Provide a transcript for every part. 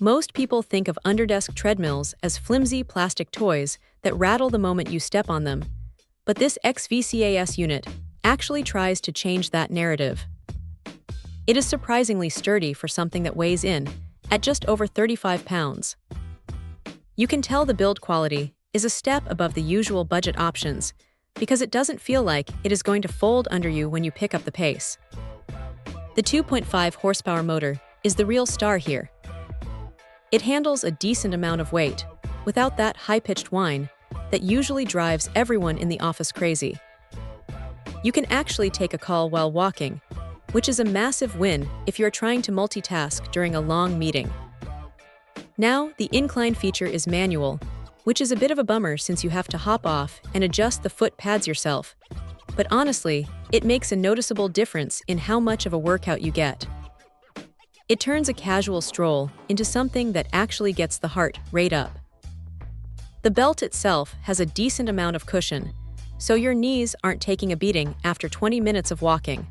Most people think of underdesk treadmills as flimsy plastic toys that rattle the moment you step on them, but this XVCAS unit actually tries to change that narrative. It is surprisingly sturdy for something that weighs in at just over 35 pounds. You can tell the build quality is a step above the usual budget options because it doesn't feel like it is going to fold under you when you pick up the pace. The 2.5 horsepower motor is the real star here. It handles a decent amount of weight without that high-pitched whine that usually drives everyone in the office crazy. You can actually take a call while walking, which is a massive win if you're trying to multitask during a long meeting. Now, the incline feature is manual, which is a bit of a bummer since you have to hop off and adjust the foot pads yourself. But honestly, it makes a noticeable difference in how much of a workout you get. It turns a casual stroll into something that actually gets the heart rate up. The belt itself has a decent amount of cushion, so your knees aren't taking a beating after 20 minutes of walking.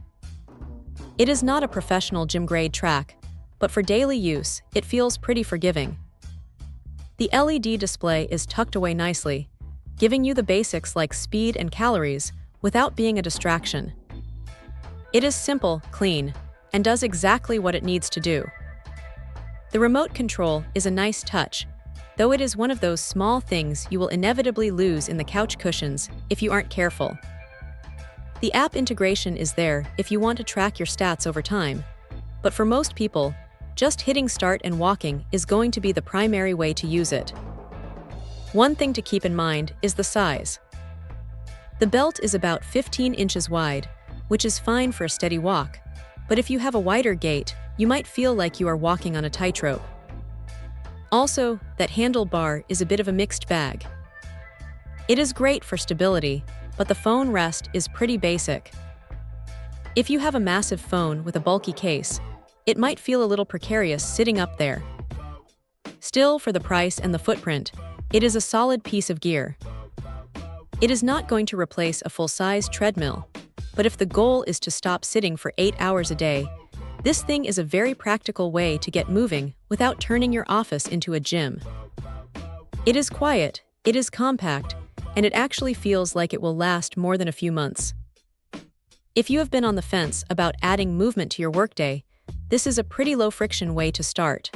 It is not a professional gym-grade track, but for daily use, it feels pretty forgiving. The LED display is tucked away nicely, giving you the basics like speed and calories without being a distraction. It is simple, clean, and does exactly what it needs to do. The remote control is a nice touch, though it is one of those small things you will inevitably lose in the couch cushions if you aren't careful. The app integration is there if you want to track your stats over time, but for most people, just hitting start and walking is going to be the primary way to use it. One thing to keep in mind is the size. The belt is about 15 inches wide, which is fine for a steady walk, but if you have a wider gait, you might feel like you are walking on a tightrope. Also, that handlebar is a bit of a mixed bag. It is great for stability, but the phone rest is pretty basic. If you have a massive phone with a bulky case, it might feel a little precarious sitting up there. Still, for the price and the footprint, it is a solid piece of gear. It is not going to replace a full-size treadmill, but if the goal is to stop sitting for 8 hours a day, this thing is a very practical way to get moving without turning your office into a gym. It is quiet, it is compact, and it actually feels like it will last more than a few months. If you have been on the fence about adding movement to your workday, this is a pretty low-friction way to start.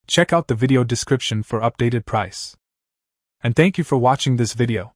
Check out the video description for updated price. And thank you for watching this video.